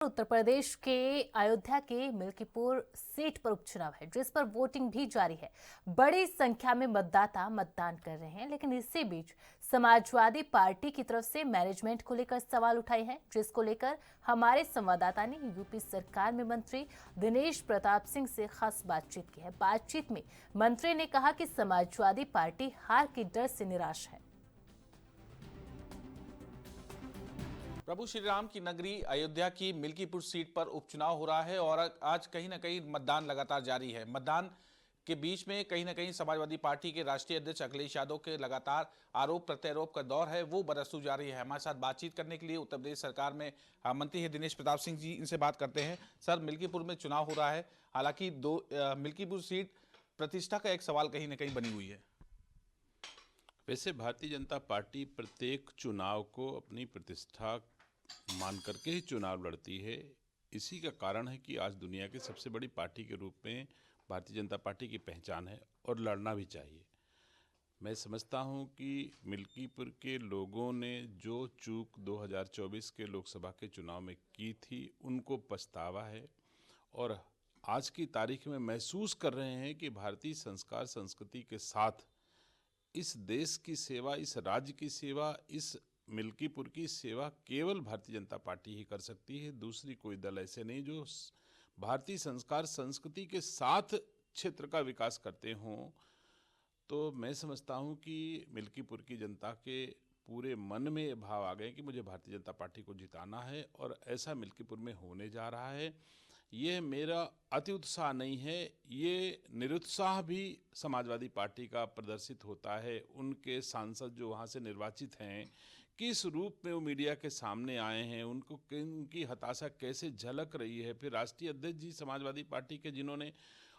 उत्तर प्रदेश के अयोध्या के मिल्कीपुर सीट पर उपचुनाव है, जिस पर वोटिंग भी जारी है। बड़ी संख्या में मतदाता मतदान कर रहे हैं, लेकिन इसी बीच समाजवादी पार्टी की तरफ से मैनेजमेंट को लेकर सवाल उठाए हैं, जिसको लेकर हमारे संवाददाता ने यूपी सरकार में मंत्री दिनेश प्रताप सिंह से खास बातचीत की है। बातचीत में मंत्री ने कहा कि समाजवादी पार्टी हार के डर से निराश है। प्रभु श्री राम की नगरी अयोध्या की मिल्कीपुर सीट पर उपचुनाव हो रहा है और आज कहीं ना कहीं मतदान लगातार जारी है। मतदान के बीच में कहीं ना कहीं समाजवादी पार्टी के राष्ट्रीय अध्यक्ष अखिलेश यादव के लगातार आरोप प्रत्यारोप का दौर है, वो बरसू जारी है। हमारे साथ बातचीत करने के लिए उत्तर प्रदेश सरकार में मंत्री है दिनेश प्रताप सिंह जी, इनसे बात करते हैं। सर, मिल्कीपुर में चुनाव हो रहा है, हालांकि मिल्कीपुर सीट प्रतिष्ठा का एक सवाल कहीं ना कहीं बनी हुई है। वैसे भारतीय जनता पार्टी प्रत्येक चुनाव को अपनी प्रतिष्ठा मान करके ही चुनाव लड़ती है। इसी का कारण है कि आज दुनिया की सबसे बड़ी पार्टी के रूप में भारतीय जनता पार्टी की पहचान है और लड़ना भी चाहिए। मैं समझता हूं कि मिल्कीपुर के लोगों ने जो चूक 2024 के लोकसभा के चुनाव में की थी, उनको पछतावा है और आज की तारीख में महसूस कर रहे हैं कि भारतीय संस्कार संस्कृति के साथ इस देश की सेवा, इस राज्य की सेवा, इस मिल्कीपुर की सेवा केवल भारतीय जनता पार्टी ही कर सकती है। दूसरी कोई दल ऐसे नहीं जो भारतीय संस्कार संस्कृति के साथ क्षेत्र का विकास करते हों। तो मैं समझता हूं कि मिल्कीपुर की जनता के पूरे मन में ये भाव आ गए कि मुझे भारतीय जनता पार्टी को जिताना है और ऐसा मिल्कीपुर में होने जा रहा है। ये मेरा अति उत्साह नहीं है, ये निरुत्साह भी समाजवादी पार्टी का प्रदर्शित होता है। उनके सांसद जो वहाँ से निर्वाचित हैं, किस रूप में वो मीडिया के सामने आए हैं, उनकी हताशा कैसे झलक रही है। फिर राष्ट्रीय अध्यक्ष जी समाजवादी पार्टी के, जिन्होंने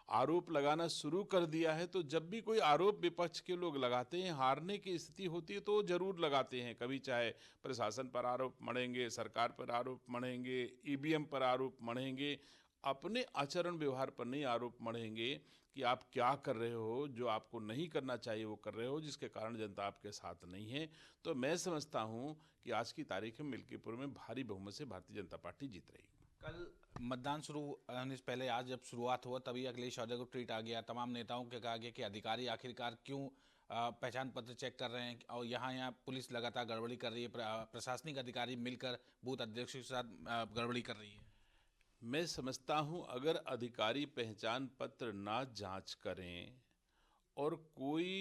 आरोप लगाना शुरू कर दिया है, तो जब भी कोई आरोप विपक्ष के लोग लगाते हैं, हारने की स्थिति होती है तो जरूर लगाते हैं। कभी चाहे प्रशासन पर आरोप मढ़ेंगे, सरकार पर आरोप मढ़ेंगे, ईवीएम पर आरोप मढ़ेंगे, अपने आचरण व्यवहार पर नहीं आरोप मढ़ेंगे कि आप क्या कर रहे हो, जो आपको नहीं करना चाहिए वो कर रहे हो, जिसके कारण जनता आपके साथ नहीं है। तो मैं समझता हूं कि आज की तारीख में मिल्कीपुर में भारी बहुमत से भारतीय जनता पार्टी जीत रही। कल मतदान शुरू होने से पहले आज जब शुरुआत हुआ, तभी अखिलेश यादव को ट्वीट आ गया, तमाम नेताओं के कहा गया कि अधिकारी आखिरकार क्यों पहचान पत्र चेक कर रहे हैं और यहाँ पुलिस लगातार गड़बड़ी कर रही है, प्रशासनिक अधिकारी मिलकर बूथ अध्यक्षों के साथ गड़बड़ी कर रही है। मैं समझता हूं अगर अधिकारी पहचान पत्र ना जांच करें और कोई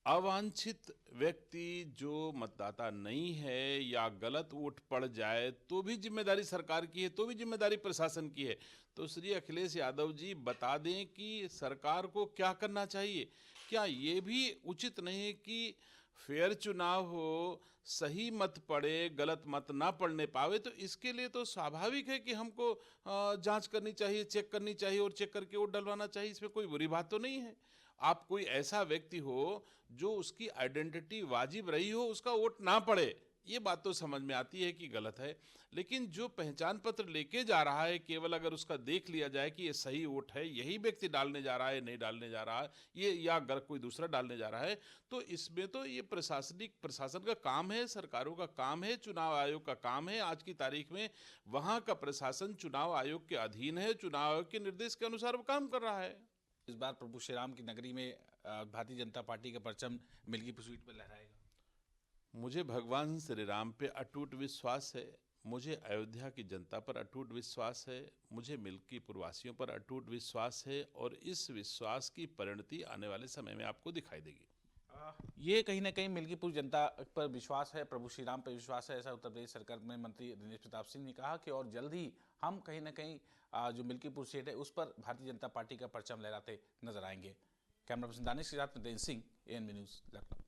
अवांछित व्यक्ति जो मतदाता नहीं है या गलत वोट पड़ जाए तो भी जिम्मेदारी सरकार की है, तो भी जिम्मेदारी प्रशासन की है। तो श्री अखिलेश यादव जी बता दें कि सरकार को क्या करना चाहिए। क्या ये भी उचित नहीं है कि फेयर चुनाव हो, सही मत पड़े, गलत मत ना पड़ने पावे? तो इसके लिए तो स्वाभाविक है कि हमको जांच करनी चाहिए, चेक करनी चाहिए और चेक करके वोट डलवाना चाहिए। इसमें कोई बुरी बात तो नहीं है। आप कोई ऐसा व्यक्ति हो जो उसकी आइडेंटिटी वाजिब रही हो, उसका वोट ना पड़े, ये बात तो समझ में आती है कि गलत है। लेकिन जो पहचान पत्र लेके जा रहा है, केवल अगर उसका देख लिया जाए कि ये सही वोट है, यही व्यक्ति डालने जा रहा है, नहीं डालने जा रहा है ये, या अगर कोई दूसरा डालने जा रहा है, तो इसमें तो ये प्रशासन का काम है, सरकारों का काम है, चुनाव आयोग का काम है। आज की तारीख में वहां का प्रशासन चुनाव आयोग के अधीन है, चुनाव आयोग के निर्देश के अनुसार वो काम कर रहा है। इस बार प्रभु श्री राम की नगरी में भारतीय जनता पार्टी का परचम मिल्कीपुर सीट पर लहराएगा। मुझे भगवान श्री राम पे अटूट विश्वास है, मुझे अयोध्या की जनता पर अटूट विश्वास है, मुझे मिल्कीपुर वासियों पर अटूट विश्वास है और इस विश्वास की परिणति आने वाले समय में आपको दिखाई देगी। ये कहीं ना कहीं मिल्कीपुर जनता पर विश्वास है, प्रभु श्री राम पर विश्वास है, ऐसा उत्तर प्रदेश सरकार में मंत्री दिनेश प्रताप सिंह ने कहा कि और जल्द ही हम कहीं ना कहीं जो मिल्कीपुर सीट है उस पर भारतीय जनता पार्टी का परचम लहराते नजर आएंगे। कैमरा पर्सन दानिश के साथ नितिन सिंह, एएनबी न्यूज़, लखनऊ।